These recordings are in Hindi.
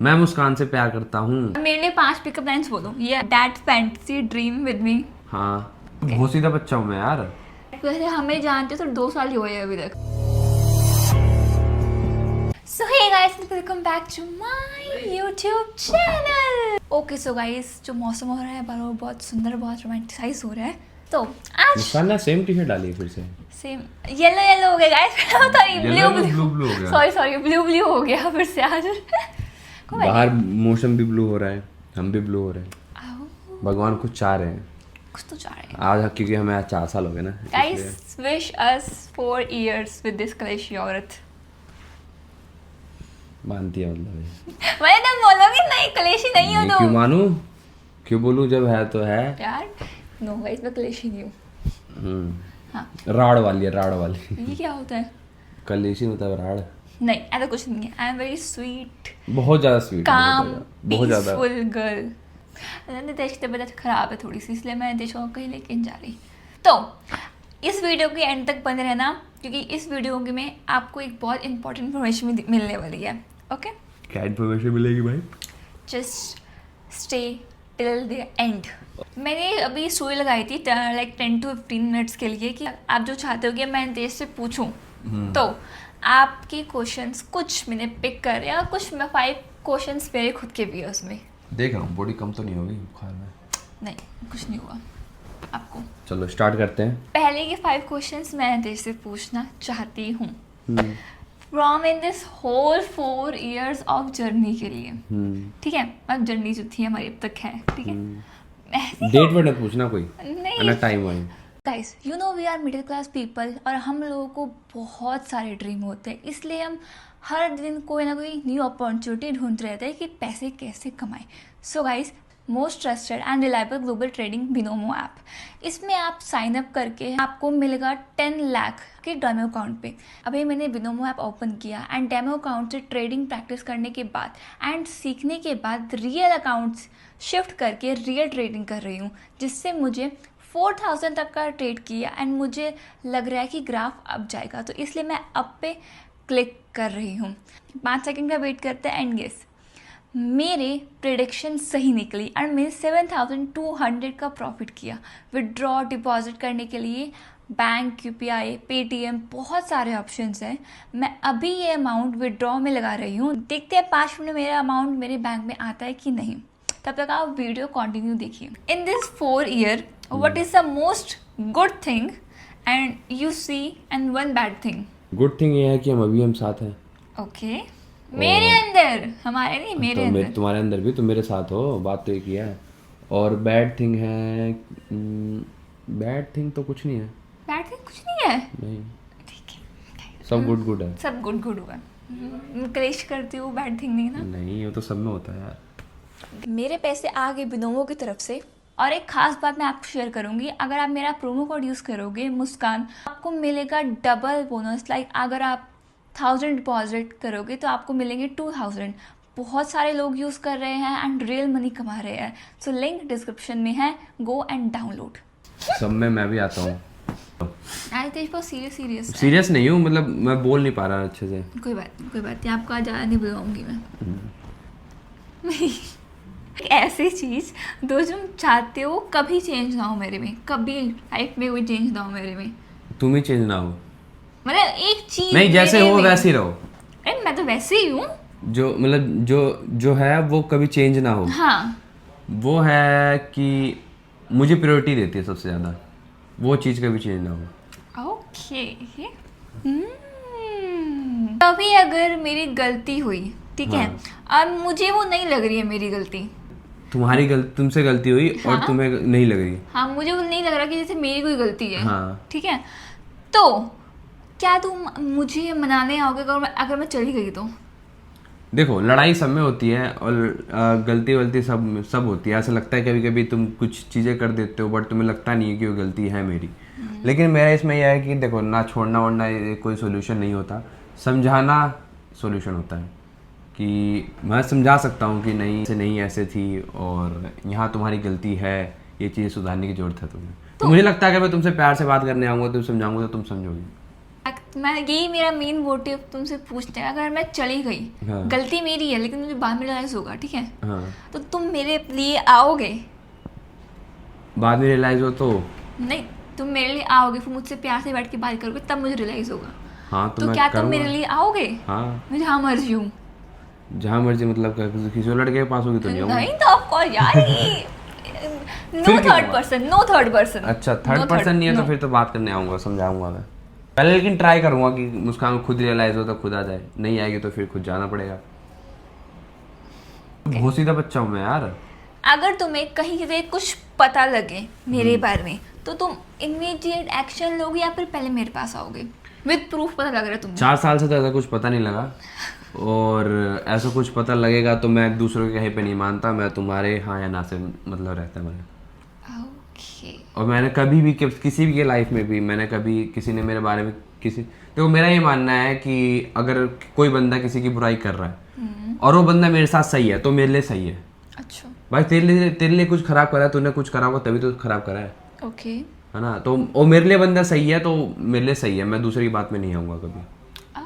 मैं मुस्कान से प्यार करता हूँ। मेरे लिए 5 पिकअप लाइन्स बोलो। ये that fantasy dream with me. हाँ बहुत सीधा बच्चा हूँ मैं यार। वैसे हमें जानते हो तो 2 साल ही हुए हैं अभी तक। So hey guys, welcome back to my YouTube channel. Okay so guys, जो मौसम हो रहा है बाहर बहुत सुंदर, बहुत रोमांटिसाइज हो रहा है। तो आज मुस्कान ने सेम टी शर्ट डाली है फिर से। सेम येलो येलो हो गया गाइस। सॉरी ब्लू हो गया। सॉरी ब्लू हो गया फिर से आज। बाहर मौसम भी ब्लू हो रहा है, हम भी ब्लू हो रहे हैं। आओ, भगवान कुछ चाह रहे हैं कुछ तो चाह रहे हैं आज, क्योंकि हमें आज 4 साल हो गए ना। Guys. Wish us 4 years with this कलेशी औरत। मानती है मतलब मैं तो बोलोगी नहीं, कलेशी नहीं हो ये तुम। क्यों मानूं, क्यों बोलूं, जब है तो है यार नो गाइस, मैं कलेशी नहीं हूँ। हाँ, राड़ वाली है, राड़ वाली। ये क्या होता है? कलेशी मतलब राड़। नहीं, ऐसा कुछ नहीं है। आई एम वेरी स्वीट, बहुत ज्यादा स्वीट, काम, बहुत ज्यादा। Peaceful girl. नितेश की तबीयत खराब है थोड़ी सी, इसलिए मैं नितेश को कहीं लेके नहीं जा रही। तो इस वीडियो के एंड तक बने रहना, क्योंकि इस वीडियो में आपको एक बहुत इंपॉर्टेंट इन्फॉर्मेशन मिलने वाली है। ओके, क्या इन्फॉर्मेशन मिलेगी भाई? Just stay till the end. मैंने अभी स्टोरी लगाई थी लाइक 10 to 15 मिनट्स के लिए कि आप जो चाहते हो कि मैं नितेश से पूछूं, तो आपके क्वेश्चंस कुछ मैंने पिक कर या कुछ 5 क्वेश्चंस मेरे खुद के भी है उसमें। देख रहा हूँ बॉडी कम तो नहीं होगी बुखार में। नहीं, कुछ नहीं हुआ आपको। चलो स्टार्ट करते हैं। पहले के 5 क्वेश्चंस मैं नितेश से पूछना चाहती हूँ from in this whole 4 years of journey के लिए। ठीक है, अब जर्नी जो थी हमारी अब तक है, ठीक है। डेट वेट पूछना कोई, नहीं टाइम वाइम। Guys, you know we are middle class people और हम लोगों को बहुत सारे ड्रीम होते हैं, इसलिए हम हर दिन कोई ना कोई न्यू अपॉर्चुनिटी ढूंढते रहते हैं कि पैसे कैसे कमाएं। So guys, most trusted and reliable global trading Binomo app, इसमें आप साइन अप करके आपको मिलेगा 10 लाख के डेमो अकाउंट पे। अभी मैंने बिनोमो ऐप ओपन किया एंड डेमो अकाउंट से ट्रेडिंग प्रैक्टिस करने के बाद एंड सीखने के बाद रियल अकाउंट्स शिफ्ट करके रियल ट्रेडिंग कर रही हूँ, जिससे मुझे 4000 तक का ट्रेड किया एंड मुझे लग रहा है कि ग्राफ अप जाएगा, तो इसलिए मैं अप पे क्लिक कर रही हूँ। 5 सेकंड का वेट करते हैं एंड गेस, मेरे प्रिडिक्शन सही निकली एंड मैंने 7200 का प्रॉफिट किया। विड्रॉ डिपॉजिट करने के लिए बैंक, यूपीआई, पेटीएम, बहुत सारे ऑप्शंस हैं। मैं अभी ये अमाउंट विड्रॉ में लगा रही हूँ, देखते हैं 5 मिनट में मेरा अमाउंट मेरे बैंक में आता है कि नहीं। तब तक आप वीडियो कंटिन्यू देखिए। In this 4 year, what is the most good thing and you see and one bad thing? Good thing ये है कि हम साथ हैं। ओके, मेरे अंदर, हमारे नहीं, मेरे तो अंदर। तुम्हारे अंदर भी, तुम मेरे साथ हो, बात तो एक ही है। और बैड थिंग है, बैड थिंग तो कुछ नहीं है। बैड थिंग कुछ नहीं है। नहीं, ठीक है, सब गुड है। सब गुड हुआ। क्लेश करती हूँ, बैड थिंग नहीं ना। नहीं, ये तो सब में होता है यार। मेरे पैसे आ गए बिनोमो की तरफ से, और एक खास बात मैं आपको शेयर करूंगी, अगर आप मेरा प्रोमो कोड यूज़ करोगे मुस्कान, आपको मिलेगा डबल बोनस। लाइक अगर आप 1000 डिपॉजिट करोगे तो आपको मिलेंगे 2000। बहुत सारे लोग यूज़ कर रहे हैं एंड रियल मनी कमा रहे हैं। सो लिंक डिस्क्रिप्शन में है, गो एंड डाउनलोड। सब में मैं भी आता हूँ। बहुत सीरियस सीरियस नहीं हूँ, मतलब मैं बोल नहीं पा रहा अच्छे से। कोई बात नहीं, आपको आज ज़्यादा नहीं बुलवाऊंगी मैं। ऐसी चीज़ जो तुम चाहते हो कभी चेंज ना हो मेरे में, कभी लाइफ में कोई चेंज ना हो मेरे में। तुम ही चेंज ना हो, मतलब एक चीज नहीं जैसे हो वैसे ही रहो। अरे मैं तो वैसे ही हूँ। जो मतलब जो है वो कभी चेंज ना हो। हाँ, वो है कि मुझे प्रायोरिटी देती है सबसे ज़्यादा, वो चीज़ कभी चेंज ना हो। ओके। कभी अगर मेरी गलती हुई, ठीक है, अब मुझे वो नहीं लग रही है मेरी गलती, तुम्हारी गलती, तुमसे गलती हुई और तुम्हें नहीं लग रही। हाँ, मुझे वो नहीं लग रहा कि जैसे मेरी कोई गलती है। हाँ। ठीक है, तो क्या तुम मुझे मनाने आओगे अगर मैं चली गई तो? देखो, लड़ाई सब में होती है और गलती वलती सब होती है। ऐसा लगता है कभी कभी तुम कुछ चीज़ें कर देते हो बट तुम्हें लगता नहीं है कि वो गलती है मेरी। लेकिन मेरा इसमें यह है कि देखो, ना छोड़ना वोड़ना कोई सोल्यूशन नहीं होता, समझाना सोल्यूशन होता है। कि मैं समझा सकता हूँ कि नहीं ऐसे नहीं, ऐसे थी और यहाँ तुम्हारी गलती है, ये चीज़ सुधारने की ज़रूरत है तुम्हें। तो मुझे लगता है कि मैं तुमसे प्यार से बात करने आऊँगा, तुम समझाऊँगा तो तुम समझोगी। मैं यही मेरा मेन मोटिव तुमसे पूछते हैं, अगर मैं चली गई, हाँ। गलती मेरी है लेकिन मुझे बाद में रियलाइज होगा, ठीक है, हाँ, तो तुम मेरे लिए आओगे? बाद में रियलाइज हो तो नहीं, तुम मेरे लिए आओगे, फिर मुझसे प्यार से बैठ के बात करोगे, तब मुझे रियलाइज होगा। हाँ तो तो मैं क्या तुम करूँगा। मेरे लिए आओगे? हाँ, मैं जहाँ मर्जी हूँ। जहाँ मर्जी मतलब किसी और लड़के के पास होगी तो नहीं आऊंगा। नहीं तो ऑफ कोर्स यार, ये नो फिर क्यों थर्ड हुआ? Person, no third person. अच्छा, थर्ड पर्सन नहीं है तो फिर तो बात करने आऊंगा, समझाऊंगा मैं पहले, लेकिन ट्राई करूंगा कि मुस्कान को खुद रियलाइज हो तो खुद आ जाए, नहीं आएगी तो फिर खुद जाना पड़ेगा। बहुत सीधा बच्चा हूँ मैं यार। अगर तुम्हें कहीं से कुछ पता लगे मेरे बारे में, तो तुम इमीडिएट एक्शन लोगे या फिर पहले मेरे पास आओगे? विद प्रूफ पता लग रहा है तुम्हें। 4 साल से तो ऐसा कुछ पता नहीं लगा, और ऐसा कुछ पता लगेगा तो मैं दूसरों के कहीं पे नहीं मानता, मैं तुम्हारे हाँ या ना से मतलब रहता है मेरा। ओके। और मैंने कभी भी किसी भी के लाइफ में भी मैंने कभी किसी ने मेरे बारे में किसी, देखो मेरा ये मानना है कि अगर कोई बंदा किसी की बुराई कर रहा है और वो बंदा मेरे साथ सही है तो मेरे लिए सही है। अच्छा। भाई तेरे लिए कुछ खराब करा है, तूने कुछ करा होगा तभी तो खराब करा है ओके। है ना, तो वो मेरे लिए बंदा सही है तो मेरे लिए सही है, मैं दूसरी की बात में नहीं आऊँगा कभी।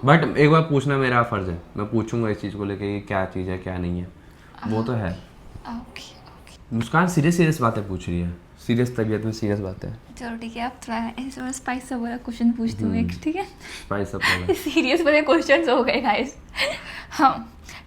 बट एक बार पूछना मेरा फर्ज है, मैं पूछूंगा इस चीज़ को लेके कि क्या चीज़ है क्या नहीं है, वो तो है। ओके। ओके। मुस्कान सीरियस बातें पूछ रही है, सीरियस तबीयत में सीरियस बातें। चलो ठीक है, अब थोड़ा ऐसे थोड़ा स्पाइस सा वाला क्वेश्चन पूछती हूँ एक, ठीक है? स्पाइस अप वाला। सीरियस वाले क्वेश्चंस हो गए गाइस। हाँ,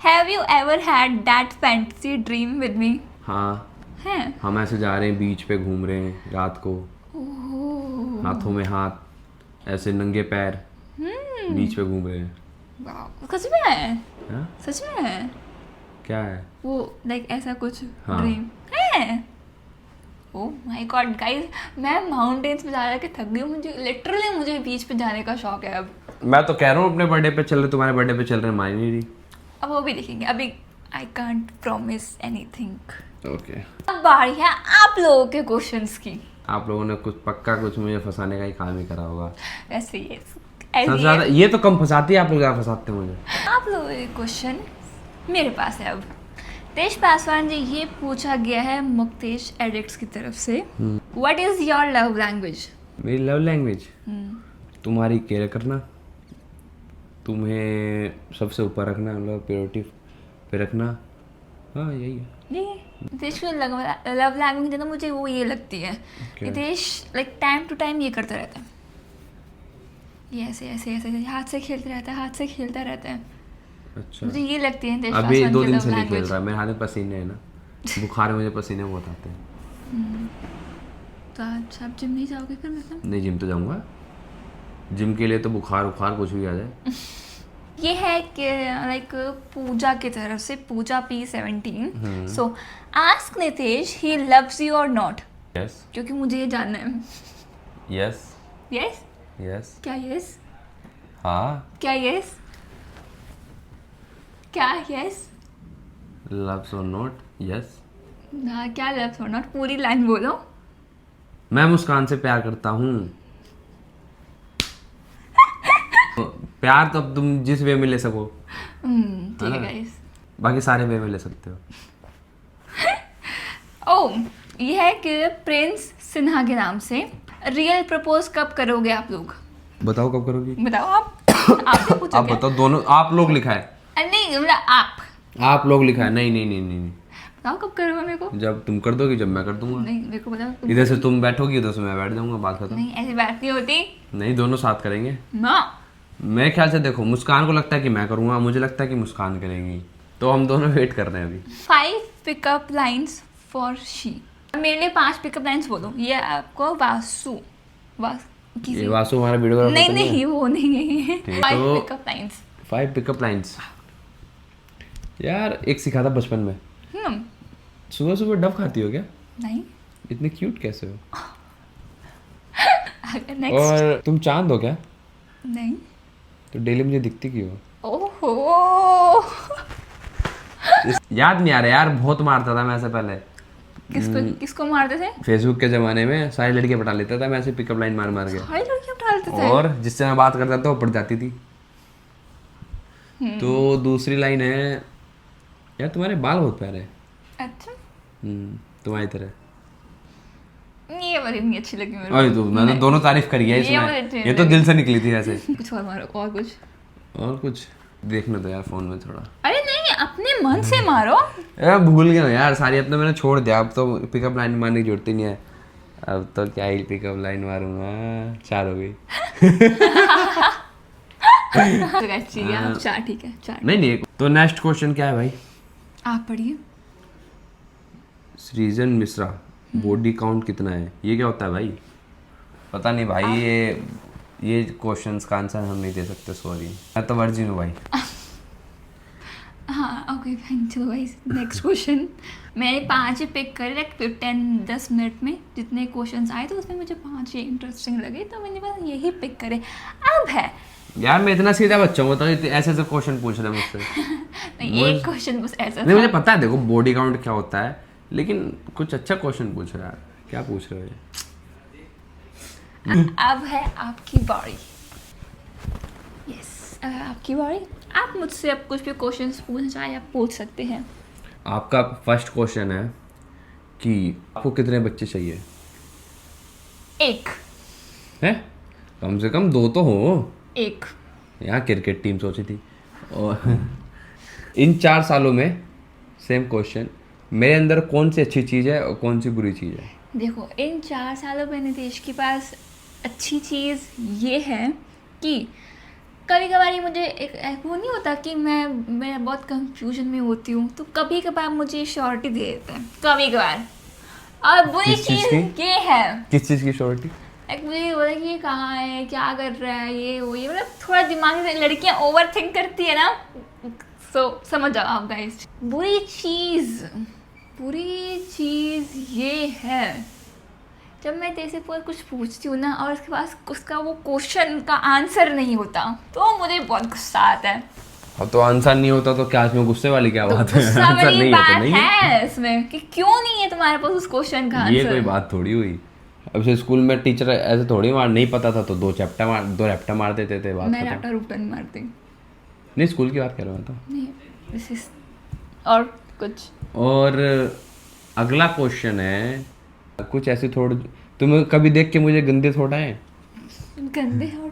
have you ever had that fantasy dream with me? हाँ, है? हम ऐसे जा रहे हैं बीच पे, घूम रहे हैं रात को, ओह, हाथों में हाथ, ऐसे नंगे पैर बीच पे घूम रहे हैं। वाओ, सच में है? हाँ? सच में है? क्या है? वो लाइक ऐसा कुछ हाँ। ड्रीम है? ओह माय गॉड गाइस, मैं माउंटेन्स पे जा के थक गई हूँ, मुझे लिटरली मुझे बीच पे जाने का शौक है अब। मैं तो कह रहा हूँ अपने बर्थडे पे चल रहे, तुम्हारे बर्थडे पे चल रहे, मान नहीं रही। अब वो भी देखेंगे, अभी I can't promise anything. Okay, अब बारी है आप लोगों के क्वेश्चंस की। आप लोगों ने कुछ पक्का कुछ मुझे फंसाने का ही काम ही करा होगा। ऐसे ही सबसे ज्यादा ये तो कम फंसाती है, आप लोग ज्यादा फंसाते हैं मुझे। आप लोगों के क्वेश्चन मेरे पास है अब। तेज पासवान जी, ये पूछा गया है मुक्तेश एडिक्ट्स की तरफ से, what is your love language? मेरी लव लैंग्वेज तुम्हारी केयर करना, तुम्हें सबसे ऊपर रखना, मतलब प्रायोरिटी पे रखना। हाँ यही है। ये नितेश की लव लैंग्वेज है ना, मुझे वो ये लगती है, Nitesh like time to time ये करता रहता है, ये ऐसे ऐसे ऐसे हाथ से खेलता रहता है, हाथ से खेलता रहता है। अच्छा, मुझे ये लगती है नितेश अभी पासवान 2 की दिन लव से नहीं खेल लैंग्वेज। रहा, मेरे हाथ में पसीने है ना, बुखार में मुझे पसीने बहुत आते हैं। तो आज आप जिम नहीं जाओगे फिर? मतलब नहीं, जिम तो जाऊंगा, जिम के लिए तो बुखार कुछ भी आ जाए। ये है कि लाइक पूजा की तरफ से, पूजा P17, so ask Nitesh he loves you और नॉट, यस क्योंकि मुझे ये जानना है। Yes yes? यस। क्या यस? हाँ, क्या यस? क्या यस? लव्स और नॉट यस। हाँ, क्या लव्स और नॉट? पूरी लाइन बोलो। मैं मुस्कान से प्यार करता हूँ। प्यार तो अब तुम जिस वे में ले सको, ठीक है गाइस। बाकी सारे वे में ले सकते हो। ओह, ये है कि प्रिंस सिन्हा के नाम से, रियल प्रपोज कब करोगे आप लोग? बताओ कब करोगी? बताओ आप। आपसे आप पूछोगे? बताओ, दोनों आप लोग लिखा है, नहीं मतलब आप लोग लिखा है। नहीं नहीं नहीं नहीं, बताओ कब करोगे मेरे को? जब तुम कर दोगी जब मैं कर दूंगा। नहीं, मेरे को बताओ तुम। इधर से तुम बैठोगी, उधर से मैं बैठ जाऊंगा, बात खत्म। नहीं, ऐसी बात नहीं होती नहीं, दोनों साथ करेंगे। ना। मेरे ख्याल से देखो, मुस्कान को लगता है कि मैं करूंगा, मुझे लगता है कि मुस्कान करेंगी, तो हम दोनों वेट कर रहे हैं अभी। 5 पिकअप लाइन्स फॉर शी। मेरे लिए 5 पिकअप लाइन्स बोलो। ये आपको वासु ये वासु हमारा वीडियो नहीं नहीं, वो नहीं है। ठीक, 5 तो- पिकअप लाइन्स। 5 पिकअप लाइन्स यार, एक सिखा था बचपन में। सुबह सुबह डब खाती हो क्या? नहीं। इतने क्यूट कैसे हो? नेक्स्ट। और तुम चांद हो क्या? नहीं। तो डेली मुझे दिखती क्यों हो? ओहो। याद नहीं आ रहा यार, बहुत मारता था मैं ऐसे पहले, किसको मारते थे? फेसबुक के जमाने में सारी लड़कियां पटा लेता था मैं ऐसे पिकअप लाइन मार मार के, सारी लड़कियां डालते थे। और जिससे मैं बात करता था वो पड़ जाती थी। तो दूसरी लाइन है, यार तुम्हारे बाल बहुत प्यारे हैं। अच्छा। तुम्हारी तरह। ये ये वाली नहीं अच्छी लगी मेरे अरे तो मैंने दोनों तारीफ करी है ये वाली इसमें, अच्छी ये तो दिल से निकली थी ऐसे। कुछ और मारो, और कुछ। और कुछ देखना तो यार फोन में थोड़ा। अरे नहीं, अपने मन से मारो। यार भूल गया यार सारी, अब तो मैंने छोड़ दिया, अब तो पिकअप लाइन मारने की जरूरत ही नहीं है, अब तो क्या ही पिकअप लाइन मारूंगा। 4 हो गई। तो अच्छी है, आप 4 ठीक है, 4। नहीं तो नेक्स्ट क्वेश्चन क्या है भाई? आप पढ़िए। सृजन मिश्रा, बॉडी काउंट कितना है? ये क्या होता है भाई? पता नहीं भाई, ये क्वेश्चंस का आंसर हम नहीं दे सकते, सॉरी, मैं तो वर्जिन हूँ भाई। हाँ ओके फाइन, चलो गाइस नेक्स्ट क्वेश्चन। मैंने 5 ही पिक करे, लाइक 10 मिनट में जितने क्वेश्चंस आए तो उसमें मुझे 5 ही इंटरेस्टिंग लगे, तो मैंने बस यही पिक करे। अब है यार मैं इतना सीधा बच्चा हूँ, तो ऐसे ऐसे क्वेश्चन पूछ रहे हैं मुझसे। नहीं, एक क्वेश्चन बस ऐसा नहीं मुझे था। पता है, देखो बॉडी काउंट क्या होता है, लेकिन कुछ अच्छा क्वेश्चन पूछ रहे हो यार, क्या पूछ रहे हो ये? अब है आपकी बारी। यस, आपकी बारी। आप मुझसे अब कुछ भी क्वेश्चंस पूछना चाहे आप पूछ सकते हैं। आपका फर्स्ट क्वेश्चन है कि आपको कितने बच्चे चाहिए? 1। है कम से कम 2 तो हो। 1। यहाँ क्रिकेट टीम सोची थी। और इन 4 सालों में सेम क्वेश्चन, मेरे अंदर कौन सी अच्छी चीज़ है और कौन सी बुरी चीज़ है? देखो, इन 4 सालों में नितेश के पास अच्छी चीज़ ये है कि कभी कभार मुझे एक वो नहीं होता कि मैं बहुत कंफ्यूजन में होती हूँ, तो कभी कभार मुझे श्योरिटी दे देता है कभी कभार। और बुरी किस चीज़ चीज़ ये है, किस चीज़ की श्योरिटी? एक मुझे ये बोला कि ये कहाँ है, क्या कर रहा है, ये वो, ये मतलब थोड़ा दिमाग से लड़कियाँ ओवर थिंक करती है ना, सो समझ जाओ आप गाइस। बुरी चीज़ ये है, जब मैं तेरे से कुछ पूछती हूँ ना और उसके पास उसका वो क्वेश्चन का आंसर नहीं होता, तो मुझे बहुत गुस्सा आता है। अब तो आंसर नहीं होता तो क्या इसमें गुस्से वाली क्या तो बात है? गुस्सा आंसर वाली नहीं है तो बात नहीं है इसमें कि क्यों नहीं है तुम्हारे पास उस क्वेश्चन का ये आंसर। कोई बात थोड़ी हुई। अब से स्कूल में टीचर ऐसे थोड़ी मार, नहीं पता था तो 2 रैप्टा मार देते थे, बात मैं खत्म। रैप्टा रूप्टा नहीं मारती। नहीं स्कूल की बात कर रहा था। नहीं, दिस इज और कुछ। और अगला क्वेश्चन है, कुछ ऐसी थोड़ी, तुम्हें कभी देख के मुझे गंदे थोड़ा है? गंदे और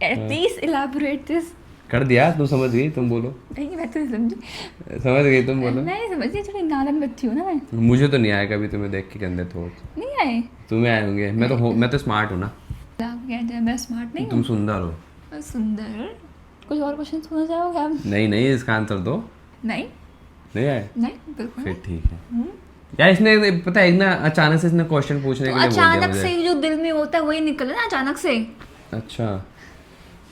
प्लीज इलैबोरेट दिस। कर दिया, तुम समझ गई, तुम बोलो। नहीं, मैं तो नहीं समझी। समझ गई, तुम बोलो। नहीं समझी, थोड़ी नादान बच्ची हूँ ना मैं। मुझे तो नहीं आया कभी तुम्हें देख के गंदे थोड़। नहीं आए। तुम्हें आए होंगे, मैं तो स्मार्ट हूँ ना। आप कहते हैं मैं स्मार्ट नहीं तुम हूँ। सुंदर हो। मैं सुंदर। कुछ और क्वेश्चन पूछना चाहोगे आप? नहीं इसका आंसर दो। नहीं नहीं आए? नहीं बिल्कुल फिर नहीं। ठीक है यार। इसने पता है ना, अचानक से इसने क्वेश्चन पूछने तो के लिए बोल दिया अचानक मुझे। से जो दिल में होता है वही निकले ना अचानक से। अच्छा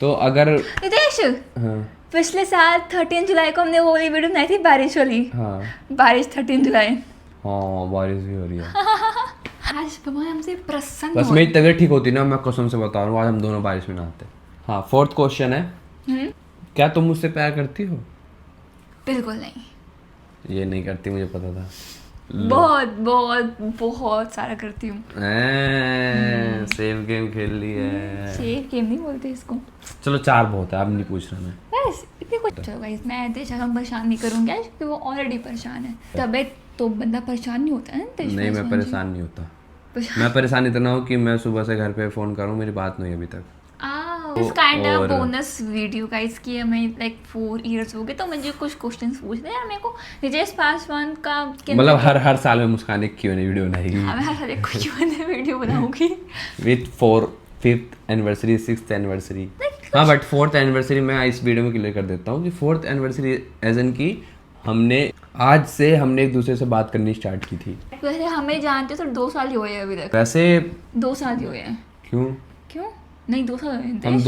तो अगर नितेश, हाँ पिछले साल 13 जुलाई को हमने वो वाली वीडियो बनाई थी बारिश वाली। हाँ बारिश 13 जुलाई। हाँ बारिश भी हो रही है। आज भगवान हमसे प्रसन्न बस हो। मेरी तबीयत ठीक होती ना, मैं कसम से बता रहा हूँ, आज हम दोनों बारिश में नहाते। हाँ, 4th क्वेश्चन है, क्या तुम मुझसे प्यार करती हो? बिल्कुल नहीं। ये नहीं करती, मुझे पता था। बहुत बहुत बहुत सारा करती हूँ। सेम गेम खेल ली है। शेर गेम नहीं बोलते इसको। चलो 4 बहुत है, अब नहीं पूछ रहा मैं। बस इतनी कुछ। चलो गाइस, मैं देशा को परेशान नहीं करूँगी आज, क्योंकि वो ऑलरेडी परेशान है। तबीयत तो बंदा परेशान नहीं होता है ना देश। नहीं मैं परेशान नहीं होता। मैं परेशान इतना हूँ कि मैं सुबह से घर पे फ़ोन करूँ, मेरी बात नहीं अभी तक। दिस काइंड ऑफ और- बोनस वीडियो गाइस की हमें लाइक 4 इयर्स हो गए, तो मुझे कुछ क्वेश्चंस पूछने यार मेरे को। नितेश पासवान का मतलब हर साल में मुस्कान एक Q&A वीडियो बनाएगी मैं हर साल एक कुछ वीडियो बनाऊंगी with 5th anniversary 6th anniversary. हाँ बट 4th एनिवर्सरी मैं इस वीडियो में क्लियर कर देता हूँ कि 4th एनिवर्सरी एज एन की आज से हमने एक दूसरे से बात करनी स्टार्ट की थी। वैसे हमें जानते तो 2 साल ही हुए हैं अभी तक। वैसे 2 साल ही हुए हैं। क्यों नहीं 2 साल हुए हैं हम नितेश।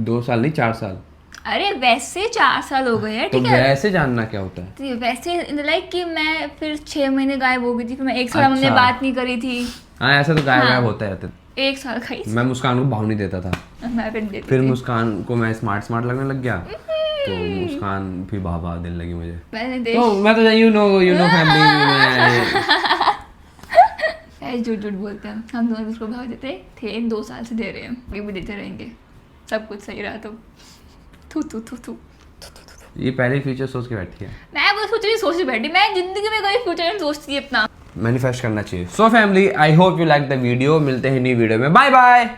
2 साल नहीं 4 साल। अरे वैसे 4 साल हो गए हैं, तो ठीक है। वैसे जानना क्या होता है? तो वैसे लाइक कि मैं फिर 6 महीने गायब हो गई थी, फिर मैं 1 साल हमने अच्छा। बात नहीं करी थी। हाँ ऐसा तो गायब हाँ। गायब होता रहता है। 1 साल का ही। मैं मुस्कान को भाव नहीं देता था, मैं फिर देती फिर थी। मुस्कान को मैं स्मार्ट लगने लग गया, तो मुस्कान भी भाव देने लगी मुझे। मैंने तो मैं तो यू नो फैमिली ऐसे झूठ बोलते हैं हम दोनों उसको भाव देते थे। 2 साल से दे रहे हैं, ये भी देते रहेंगे, सब कुछ सही रहा तो। थू थू थू थू। ये पहले फ्यूचर सोच के बैठी है। मैं वो सोच रही बैठी, मैं जिंदगी में कभी फ्यूचर नहीं सोचती अपना। मैनिफेस्ट करना चाहिए। So family, I hope you like the video. मिलते हैं न्यू वीडियो में, बाय बाय।